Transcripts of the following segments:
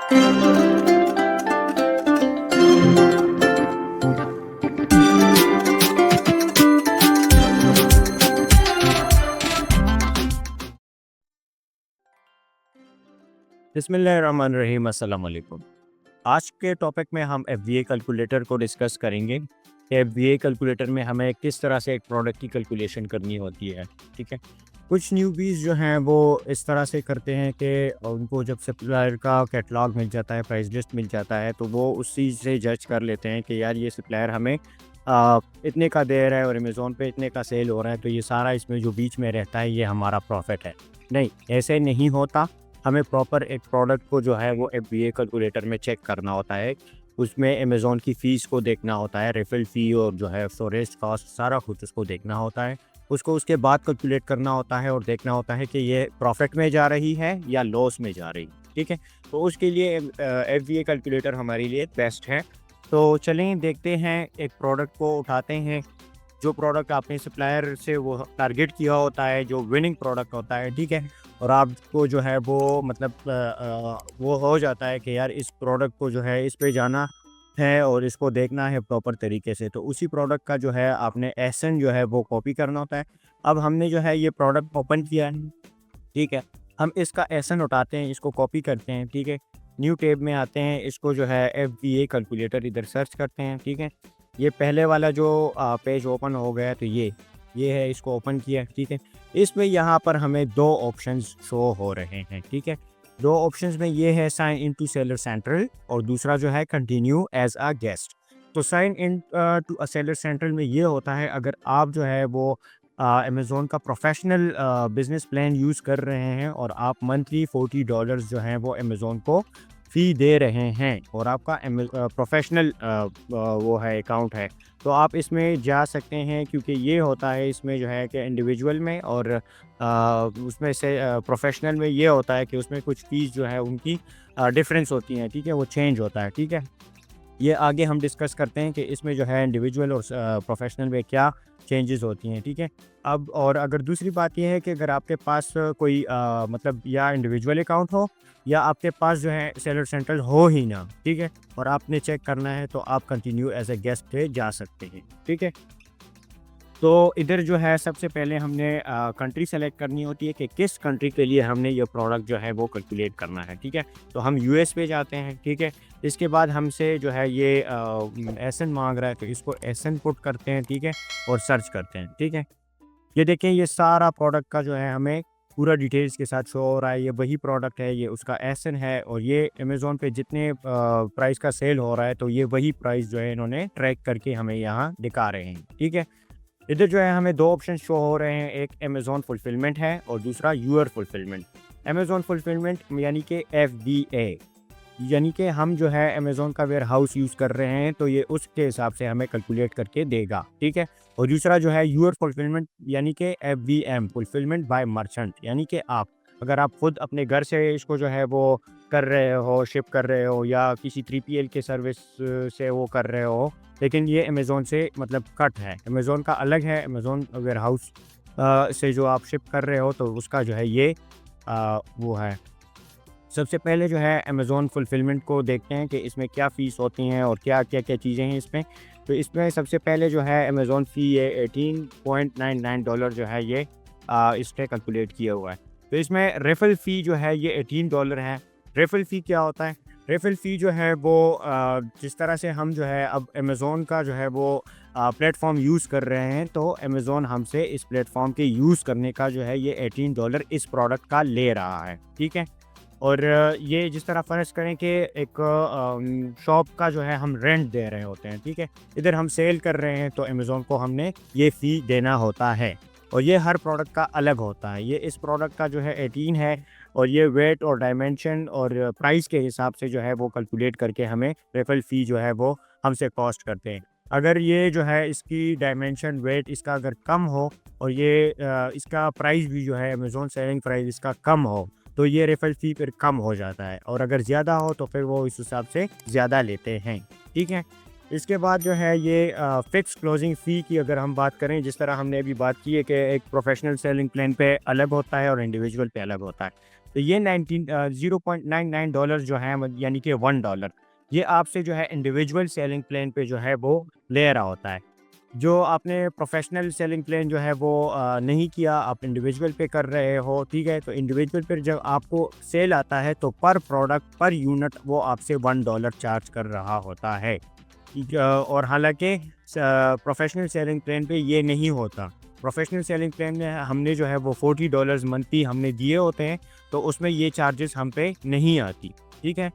बिस्मिल्लाहिर्रहमानिर्रहीम, अस्सलाम वालेकुम। आज के टॉपिक में हम एफवीए कैलकुलेटर को डिस्कस करेंगे कि एफवीए कैलकुलेटर में हमें किस तरह से एक प्रोडक्ट की कैलकुलेशन करनी होती है। ठीक है, कुछ न्यूबीज़ जो हैं वो इस तरह से करते हैं कि उनको जब सप्लायर का कैटलॉग मिल जाता है, प्राइस लिस्ट मिल जाता है, तो वो उसी से जज कर लेते हैं कि यार ये सप्लायर हमें इतने का दे रहा है और अमेज़ॉन पे इतने का सेल हो रहा है, तो ये सारा इसमें जो बीच में रहता है ये हमारा प्रॉफिट है। नहीं, ऐसे नहीं होता। हमें प्रॉपर एक प्रोडक्ट को जो है वो एफबीए कैलकुलेटर में चेक करना होता है। उसमें अमेज़ॉन की फ़ीस को देखना होता है, रेफ़िल फ़ी और जो है स्टोरेज कॉस्ट सारा कुछ उसको देखना होता है। उसको उसके बाद कैलकुलेट करना होता है और देखना होता है कि ये प्रॉफ़िट में जा रही है या लॉस में जा रही है। ठीक है? तो उसके लिए एफबीए कैलकुलेटर हमारे लिए बेस्ट है। तो चलें देखते हैं, एक प्रोडक्ट को उठाते हैं। जो प्रोडक्ट आपने सप्लायर से वो टारगेट किया होता है, जो विनिंग प्रोडक्ट होता है, ठीक है? और आपको जो है वो मतलब वो हो जाता है कि यार इस प्रोडक्ट को जो है इस पे जाना है और इसको देखना है प्रॉपर तरीके से। तो उसी प्रोडक्ट का जो है आपने एसएन जो है वो कॉपी करना होता है। अब हमने जो है ये प्रोडक्ट ओपन किया है, ठीक है? हम इसका एसएन उठाते हैं, इसको कॉपी करते हैं, ठीक है? न्यू टैब में आते हैं, इसको जो है एफवीए कैलकुलेटर इधर सर्च करते हैं, ठीक है? ये पहले वाला जो पेज ओपन हो गया, तो ये है, इसको ओपन किया, ठीक है? इसमें यहाँ पर हमें 2 ऑप्शंस शो हो रहे हैं, ठीक है? 2 ऑप्शंस में ये है sign in to Seller Central और दूसरा जो है कंटिन्यू एज़ अ गेस्ट। तो sign in to a Seller Central में ये होता है, अगर आप जो है वो अमेज़न का प्रोफेशनल बिज़नेस प्लान यूज़ कर रहे हैं और आप मंथली $40 जो हैं वो अमेज़न को फ़ी दे रहे हैं और आपका प्रोफेशनल वो है अकाउंट है, तो आप इसमें जा सकते हैं, क्योंकि ये होता है इसमें जो है कि इंडिविजुअल में और उसमें से प्रोफेशनल में ये होता है कि उसमें कुछ फ़ीस जो है उनकी डिफरेंस होती हैं, ठीक है? वो चेंज होता है, ठीक है? ये आगे हम डिस्कस करते हैं कि इसमें जो है इंडिविजुअल और प्रोफेशनल में क्या चेंजेस होती हैं, ठीक है? अब और अगर दूसरी बात ये है कि अगर आपके पास कोई मतलब या इंडिविजुअल अकाउंट हो या आपके पास जो है सेलर सेंट्रल हो ही ना, ठीक है? और आपने चेक करना है, तो आप कंटिन्यू एज ए गेस्ट पे जा सकते हैं, ठीक है? तो इधर जो है सबसे पहले हमने कंट्री सेलेक्ट करनी होती है कि किस कंट्री के लिए हमने ये प्रोडक्ट जो है वो कैलकुलेट करना है, ठीक है? तो हम यूएस पे जाते हैं, ठीक है? इसके बाद हमसे जो है ये एसएन मांग रहा है, तो इसको एसएन पुट करते हैं, ठीक है? और सर्च करते हैं, ठीक है? ये देखें, ये सारा प्रोडक्ट का जो है हमें पूरा डिटेल्स के साथ शो हो रहा है। ये वही प्रोडक्ट है, ये उसका एसएन है और ये अमेज़न पे जितने प्राइस का सेल हो रहा है, तो ये वही प्राइस जो है इन्होंने ट्रैक करके हमें यहाँ दिखा रहे हैं, ठीक है? इधर जो है हमें 2 ऑप्शन शो हो रहे हैं, एक अमेज़न फुलफिलमेंट है और दूसरा यूअर फुलफिलमेंट। अमेज़न फुलफिलमेंट यानी कि एफबीए, यानी कि हम जो है अमेज़न का वेयरहाउस यूज़ कर रहे हैं, तो ये उसके हिसाब से हमें कैलकुलेट करके देगा, ठीक है? और दूसरा जो है यूअर फुलफिलमेंट यानी कि एफवीएम, फुलफिलमेंट बाय मर्चेंट, यानी कि आप अगर आप खुद अपने घर से इसको जो है वो कर रहे हो, शिप कर रहे हो या किसी 3PL के सर्विस से वो कर रहे हो, लेकिन ये अमेज़न से मतलब कट है। अमेज़न का अलग है, अमेज़न वेयरहाउस से जो आप शिप कर रहे हो, तो उसका जो है ये वो है। सबसे पहले जो है अमेज़न फुलफ़िलमेंट को देखते हैं कि इसमें क्या फ़ीस होती हैं और क्या-क्या चीज़ें हैं इसमें। तो इसमें सबसे पहले जो है अमेज़न फ़ी है $18.99 जो है ये इस पे कैलकुलेट किया हुआ है। तो इसमें रेफ़रल फ़ी जो है ये $18 है। रेफ़रल फ़ी क्या होता है? रेफ़रल फ़ी जो है वो जिस तरह से हम जो है अब अमेज़न का जो है वो प्लेटफ़ॉर्म यूज़ कर रहे हैं, तो अमेज़न हमसे इस प्लेटफ़ॉर्म के यूज़ करने का जो है ये $18 इस प्रोडक्ट का ले रहा है, ठीक है? और ये जिस तरह फ़र्ज़ करें कि एक शॉप का जो है हम रेंट दे रहे होते हैं, ठीक है? इधर हम सेल कर रहे हैं, तो अमेज़न को हमने ये फ़ी देना होता है और ये हर प्रोडक्ट का अलग होता है। ये इस प्रोडक्ट का जो है 18 है और ये वेट और डायमेंशन और प्राइस के हिसाब से जो है वो कैलकुलेट करके हमें रेफ़रल फ़ी जो है वो हमसे कॉस्ट करते हैं। अगर ये जो है इसकी डायमेंशन, वेट इसका अगर कम हो और ये इसका प्राइस भी जो है अमेज़न सेलिंग प्राइस इसका कम हो, तो ये रेफ़रल फ़ी फिर कम हो जाता है और अगर ज़्यादा हो तो फिर वो इस हिसाब से ज़्यादा लेते हैं, ठीक है? इसके बाद जो है ये फ़िक्स क्लोजिंग फ़ी की अगर हम बात करें, जिस तरह हमने अभी बात की है कि एक प्रोफ़ेशनल सेलिंग प्लान पे अलग होता है और इंडिविजुअल पे अलग होता है। तो ये 0.99 जो है यानी कि $1, ये आपसे जो है इंडिविजुअल सेलिंग प्लान पे जो है वो ले रहा होता है। जो आपने प्रोफेशनल सेलिंग प्लान जो है वो नहीं किया, आप इंडिविजुअल पे कर रहे हो, ठीक है? तो इंडिविजुअल पे जब आपको सेल आता है तो पर प्रोडक्ट पर यूनिट वो आपसे $1 चार्ज कर रहा होता है। और हालांकि प्रोफेशनल सेलिंग प्लान पे ये नहीं होता। प्रोफेशनल सेलिंग प्लान में हमने जो है वो $40 मंथली हमने दिए होते हैं, तो उसमें ये चार्जेस हम पे नहीं आती, ठीक है?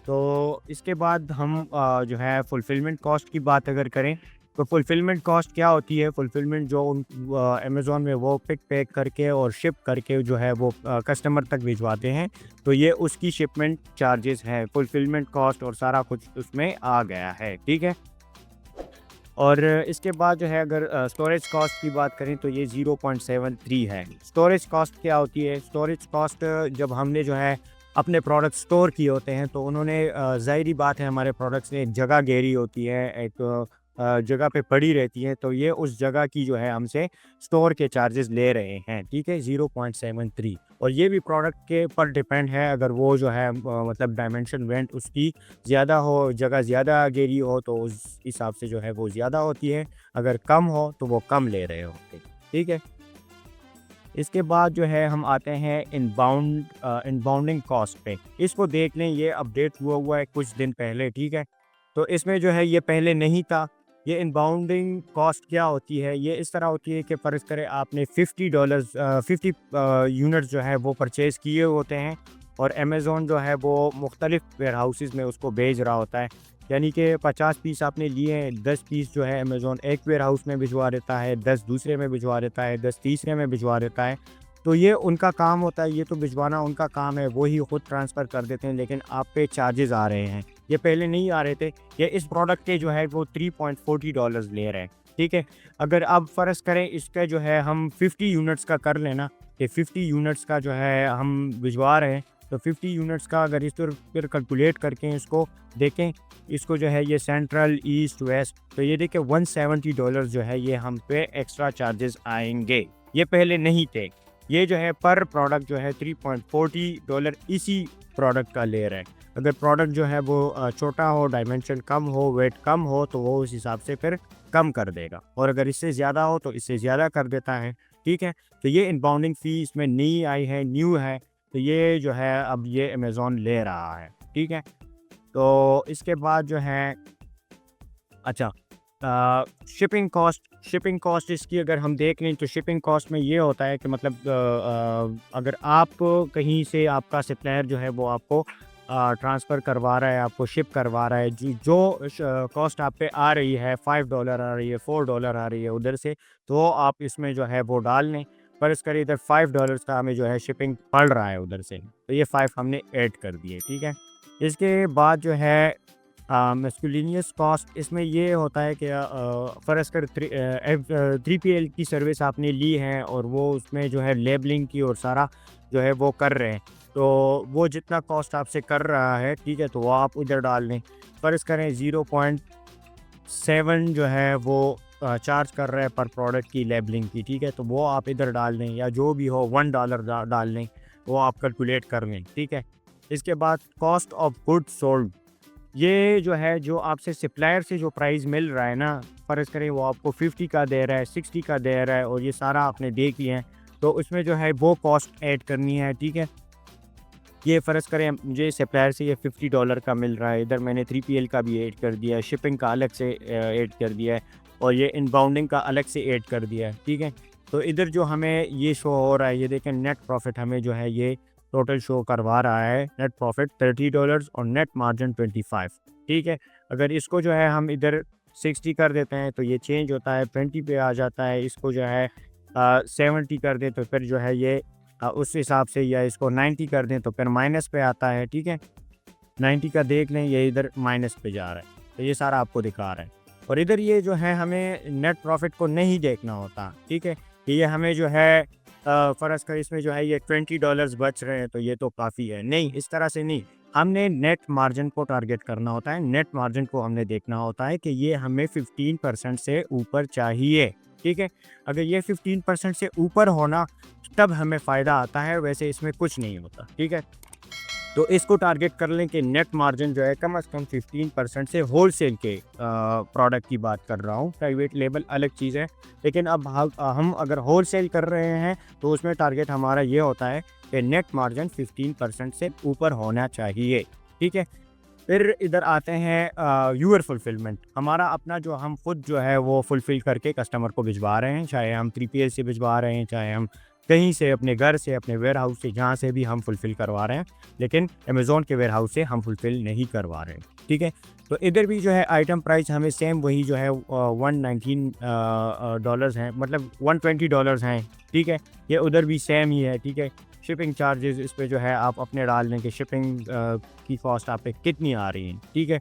तो इसके बाद हम जो है फुलफिलमेंट कॉस्ट की बात अगर करें, तो फुलफिलमेंट कॉस्ट क्या होती है? फुलफिलमेंट जो अमेज़न में वो पिक पैक करके और शिप करके जो है वो कस्टमर तक भिजवाते हैं, तो ये उसकी शिपमेंट चार्जेस हैं, फुलफिलमेंट कॉस्ट और सारा कुछ उसमें आ गया है, ठीक है? और इसके बाद जो है अगर स्टोरेज कॉस्ट की बात करें तो ये 0.73 है। स्टोरेज कॉस्ट क्या होती है? स्टोरेज कॉस्ट जब हमने जो है अपने प्रोडक्ट स्टोर किए होते हैं तो उन्होंने ज़ाहिरी बात है हमारे प्रोडक्ट्स ने एक जगह घेरी होती है, एक जगह पे पड़ी रहती है, तो ये उस जगह की जो है हमसे स्टोर के चार्जेस ले रहे हैं, ठीक है? 0.73 और ये भी प्रोडक्ट के पर डिपेंड है, अगर वो जो है मतलब डायमेंशन वेंथ उसकी ज़्यादा हो, जगह ज़्यादा घेरी हो तो उस हिसाब से जो है वो ज़्यादा होती है, अगर कम हो तो वो कम ले रहे होते हैं, ठीक है? इसके बाद जो है हम आते हैं इनबाउंडिंग कॉस्ट पे। इसको देख लें, ये अपडेट हुआ है कुछ दिन पहले, ठीक है? तो इसमें जो है ये पहले नहीं था। ये इनबाउंडिंग कॉस्ट क्या होती है? ये इस तरह होती है कि फ़र्ज़ करें आपने $50 यूनिट्स जो है वो परचेज़ किए होते हैं और अमेज़न जो है वो मुख्तलिफ़ वेयरहाउसेज़ में उसको भेज रहा होता है। यानी कि 50 पीस आपने लिए हैं, 10 पीस जो है अमेज़न एक वेयरहाउस में भिजवा देता है, 10 दूसरे में भिजवा देता है, 10 तीसरे में भिजवा देता है। तो ये उनका काम होता है, ये तो भिजवाना उनका काम है, वो ही खुद ट्रांसफ़र कर देते हैं, लेकिन आप पे चार्जेज़ आ रहे हैं। ये पहले नहीं आ रहे थे। ये इस प्रोडक्ट के जो है वो $3.40 ले रहे हैं, ठीक है? अगर अब फ़र्ज़ करें इसका जो है हम 50 यूनिट्स का कर लेना, कि 50 यूनिट्स का जो है हम भिजवा रहे हैं, तो 50 यूनिट्स का अगर इस पर फिर कैलकुलेट करके इसको देखें, इसको जो है ये सेंट्रल, ईस्ट, वेस्ट, तो ये देखिए $170 जो है ये हम पे एक्स्ट्रा चार्जेस आएँगे। ये पहले नहीं थे। ये जो है पर प्रोडक्ट जो है $3.40 इसी प्रोडक्ट का ले रहे हैं। अगर प्रोडक्ट जो है वो छोटा हो, डायमेंशन कम हो, वेट कम हो, तो वो उस हिसाब से फिर कम कर देगा और अगर इससे ज़्यादा हो तो इससे ज़्यादा कर देता है, ठीक है? तो ये इनबाउंडिंग फ़ी इसमें नई आई है, न्यू है, तो ये जो है अब ये अमेज़न ले रहा है, ठीक है? तो इसके बाद जो है अच्छा शिपिंग कॉस्ट इसकी अगर हम देख लें तो शिपिंग कॉस्ट में ये होता है कि मतलब अगर आप कहीं से आपका सप्लायर जो है वो आपको ट्रांसफ़र करवा रहा है, आपको शिप करवा रहा है, जो कॉस्ट आप पे आ रही है, $5 आ रही है, $4 आ रही है उधर से, तो आप इसमें जो है वो डाल लें। फ़र्ज़ करिए इधर $5 का हमें जो है शिपिंग पड़ रहा है उधर से, तो ये 5 हमने ऐड कर दिए, ठीक है? इसके बाद जो है मिसलेनियस कॉस्ट, इसमें ये होता है कि फ़र्ज़ कर 3PL की सर्विस आपने ली है और वो उसमें जो है लेबलिंग की और सारा जो है वो कर रहे हैं, तो वो जितना कॉस्ट आपसे कर रहा है, ठीक है, तो वो आप उधर डाल दें। फ़र्ज़ करें 0.7 जो है वो चार्ज कर रहा है पर प्रोडक्ट की लेबलिंग की, ठीक है, तो वो आप इधर डाल दें या जो भी हो $1 डाल दें, वो आप कैलकुलेट कर लें, ठीक है। इसके बाद कॉस्ट ऑफ गुड्स सोल्ड, ये जो है जो आपसे सप्लायर से जो प्राइस मिल रहा है ना, फ़र्ज़ करें वो आपको 50 का दे रहा है, 60 का दे रहा है और ये सारा आपने देख लिया है, तो उसमें जो है वो कॉस्ट ऐड करनी है, ठीक है। ये फ़र्ज़ करें मुझे सप्लायर से ये $50 का मिल रहा है, इधर मैंने 3PL का भी ऐड कर दिया है, शिपिंग का अलग से ऐड कर दिया है और ये इनबाउंडिंग का अलग से ऐड कर दिया है, ठीक है। तो इधर जो हमें ये शो हो रहा है, ये देखें नेट प्रॉफ़िट हमें जो है ये टोटल शो करवा रहा है, नेट प्रॉफ़िट $30 और नेट मार्जिन 25, ठीक है। अगर इसको जो है हम इधर 60 कर देते हैं तो ये चेंज होता है, 20 पे आ जाता है, इसको जो है 70 कर दें तो फिर जो है ये उस हिसाब से, या इसको 90 कर दें तो फिर माइनस पे आता है, ठीक है। 90 का देख लें, ये इधर माइनस पे जा रहा है, तो ये सारा आपको दिखा रहा है और इधर ये जो है हमें नेट प्रॉफ़िट को नहीं देखना होता, ठीक है। कि ये हमें जो है फ़र्ज़ कर इसमें जो है ये $20 बच रहे हैं तो ये तो काफ़ी है, नहीं, इस तरह से नहीं। हमने नेट मार्जिन को टारगेट करना होता है, नेट मार्जिन को हमने देखना होता है कि ये हमें 15% से ऊपर चाहिए, ठीक है। अगर ये 15% से ऊपर होना तब हमें फ़ायदा आता है, वैसे इसमें कुछ नहीं होता, ठीक है। तो इसको टारगेट कर लें कि नेट मार्जिन जो है कम से कम 15% से होलसेल के प्रोडक्ट की बात कर रहा हूँ। प्राइवेट लेबल अलग चीज़ है, लेकिन अब हम अगर होलसेल कर रहे हैं तो उसमें टारगेट हमारा ये होता है कि नेट मार्जिन 15% से ऊपर होना चाहिए, ठीक है। फिर इधर आते हैं यूअर फुलफिलमेंट। हमारा अपना जो हम खुद जो है वो फुलफ़िल करके कस्टमर को भिजवा रहे हैं, चाहे हम 3PL से भिजवा रहे हैं, चाहे हम कहीं से अपने घर से, अपने वेयरहाउस से, जहाँ से भी हम फुलफ़िल करवा रहे हैं, लेकिन अमेज़न के वेयरहाउस से हम फुलफ़िल नहीं करवा रहे हैं, ठीक है। तो इधर भी जो है आइटम प्राइस हमें सेम वही जो है $119 हैं, मतलब $120 हैं, ठीक है। ये उधर भी सेम ही है, ठीक है। शिपिंग चार्जेस इस पे जो है आप अपने डाल दें कि शिपिंग की कॉस्ट आप पे कितनी आ रही है, ठीक है।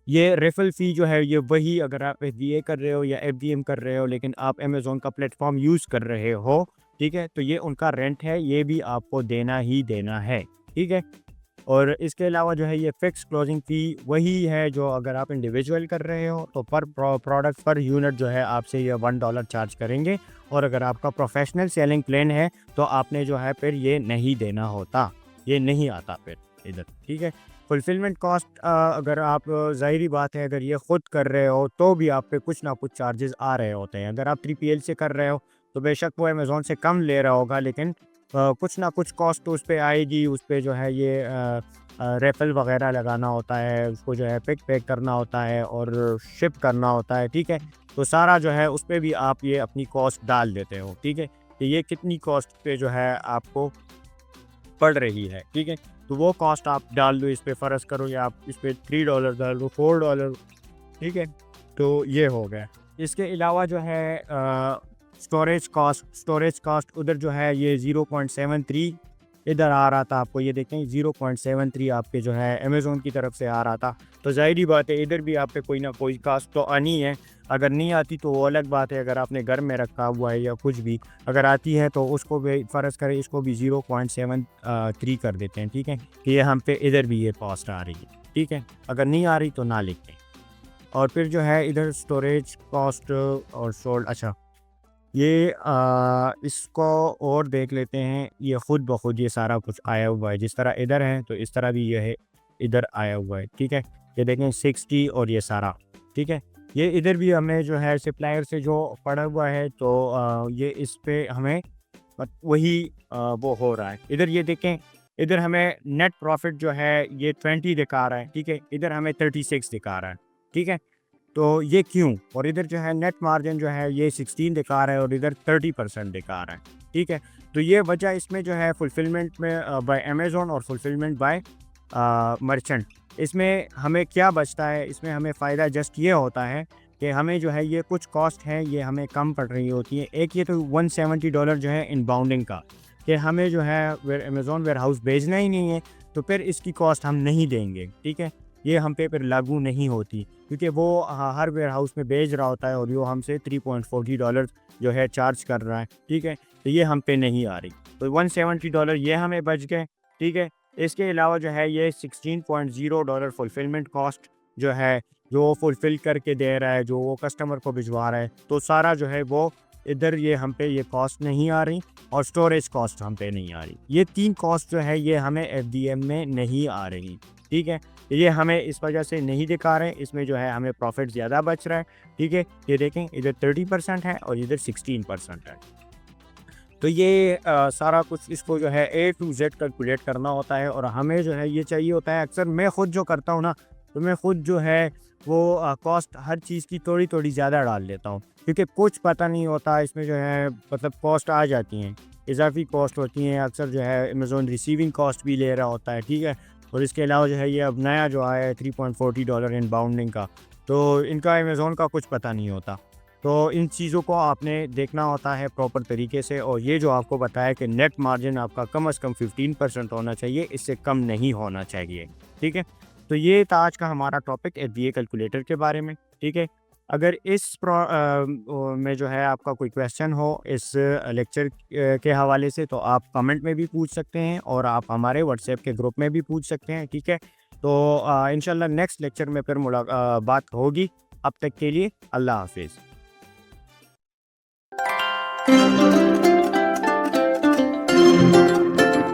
ये रेफरल फ़ी जो है ये वही, अगर आप एफबीए कर रहे हो या एफडीएम कर रहे हो, लेकिन आप अमेज़न का प्लेटफ़ॉर्म यूज़ कर रहे हो, ठीक है, तो ये उनका रेंट है, ये भी आपको देना ही देना है, ठीक है। और इसके अलावा जो है ये फ़िक्स क्लोजिंग फ़ी वही है जो अगर आप इंडिविजुअल कर रहे हो तो पर प्रोडक्ट पर यूनिट जो है आपसे ये $1 चार्ज करेंगे, और अगर आपका प्रोफेशनल सेलिंग प्लान है तो आपने जो है फिर ये नहीं देना होता, ये नहीं आता फिर इधर, ठीक है। फुलफिलमेंट कॉस्ट अगर आप ज़ाहिरी बात है अगर ये ख़ुद कर रहे हो तो भी आप पे कुछ ना कुछ चार्जेस आ रहे होते हैं। अगर आप 3PL से कर रहे हो तो बेशक वो अमेज़न से कम ले रहा होगा, लेकिन कुछ ना कुछ कॉस्ट तो उस पे आएगी, उस पे जो है ये रेफल वगैरह लगाना होता है, उसको जो है पिक पैक करना होता है और शिप करना होता है, ठीक है। तो सारा जो है उस पे भी आप ये अपनी कॉस्ट डाल देते हो, ठीक है, कि ये कितनी कॉस्ट पे जो है आपको पड़ रही है, ठीक है। तो वो कॉस्ट आप डाल दो इस पे, फ़र्ज़ करो या आप इस पे $3 डाल दो, $4, ठीक है। तो ये हो गया। इसके अलावा जो है स्टोरेज कास्ट उधर जो है ये 0.73 इधर आ रहा था, आपको ये देखें 0.73 आपके जो है अमेज़न की तरफ से आ रहा था। तो ज़ाहिर बात है इधर भी आप पे कोई ना कोई कास्ट तो आनी है। अगर नहीं आती तो वो अलग बात है, अगर आपने घर में रखा हुआ है या कुछ भी, अगर आती है तो उसको भी फ़र्ज़ करें इसको भी 0.73 कर देते हैं, ठीक है, कि ये हम पे इधर भी ये कॉस्ट आ रही है, ठीक है। अगर नहीं आ रही तो ना लिखें। और फिर जो है इधर स्टोरेज कॉस्ट और सोल्ड, अच्छा ये इसको और देख लेते हैं। ये ख़ुद ब खुद ये सारा कुछ आया हुआ है, जिस तरह इधर है तो इस तरह भी ये है, इधर आया हुआ है, ठीक है। ये देखें 60 और ये सारा, ठीक है। ये इधर भी हमें जो है सप्लायर से जो पड़ा हुआ है तो ये इस पे हमें वही वो हो रहा है। इधर ये देखें, इधर हमें नेट प्रॉफिट जो है ये 20 दिखा रहा है, ठीक है, इधर हमें 36 दिखा रहा है, ठीक है। तो ये क्यों? और इधर जो है नेट मार्जिन जो है ये 16 दिखा रहा है और इधर 30% दिखा रहा है, ठीक है। तो ये वजह इसमें जो है फुलफिलमेंट में बाय अमेज़न और फुलफिलमेंट बाय मर्चेंट, इसमें हमें क्या बचता है, इसमें हमें फ़ायदा जस्ट ये होता है कि हमें जो है ये कुछ कॉस्ट है ये हमें कम पड़ रही होती है। एक ये तो $170 जो है इनबाउंडिंग का, कि हमें जो है अमेज़न वेयरहाउस भेजना ही नहीं है, तो फिर इसकी कॉस्ट हम नहीं देंगे, ठीक है। ये हम पे फिर लागू नहीं होती, क्योंकि वो हर वेयरहाउस में भेज रहा होता है और वो हमसे $3.40 जो है चार्ज कर रहा है, ठीक है। तो ये हम पे नहीं आ रही, तो $170 ये हमें बच गए, ठीक है। इसके अलावा जो है ये $16.0 फुलफिलमेंट कॉस्ट जो है, जो वो फुलफ़िल करके दे रहा है, जो वो कस्टमर को भिजवा रहा है, तो सारा जो है वो इधर ये हम पे ये कॉस्ट नहीं आ रही, और स्टोरेज कॉस्ट हम पे नहीं आ रही। ये 3 कॉस्ट जो है ये हमें एफडीएम में नहीं आ रही, ठीक है। ये हमें इस वजह से नहीं दिखा रहे हैं, इसमें जो है हमें प्रॉफिट ज़्यादा बच रहा है, ठीक है। ये देखें इधर 30% है और इधर 16% है। तो ये सारा कुछ इसको जो है A to Z कैलकुलेट करना होता है, और हमें जो है ये चाहिए होता है। अक्सर मैं ख़ुद जो करता हूँ ना, तो मैं ख़ुद जो है वो कॉस्ट हर चीज़ की थोड़ी थोड़ी ज़्यादा डाल लेता हूँ, क्योंकि कुछ पता नहीं होता इसमें जो है, मतलब कॉस्ट आ जाती हैं, इजाफी कॉस्ट होती हैं। अक्सर जो है अमेज़न रिसीविंग कॉस्ट भी ले रहा होता है, ठीक है। और इसके अलावा जो है ये अब नया जो आया है $3.40 इनबाउंडिंग का, तो इनका अमेज़न का कुछ पता नहीं होता। तो इन चीज़ों को आपने देखना होता है प्रॉपर तरीके से, और ये जो आपको बताया कि नेट मार्जिन आपका कम से कम 15% होना चाहिए, इससे कम नहीं होना चाहिए, ठीक है। तो ये था आज का हमारा टॉपिक एफबीए कैलकुलेटर के बारे में, ठीक है। अगर इस में जो है आपका कोई क्वेश्चन हो इस लेक्चर के हवाले से, तो आप कमेंट में भी पूछ सकते हैं, और आप हमारे व्हाट्सएप के ग्रुप में भी पूछ सकते हैं, ठीक है। तो इंशाल्लाह नेक्स्ट लेक्चर में फिर बात होगी। अब तक के लिए अल्लाह हाफिज़।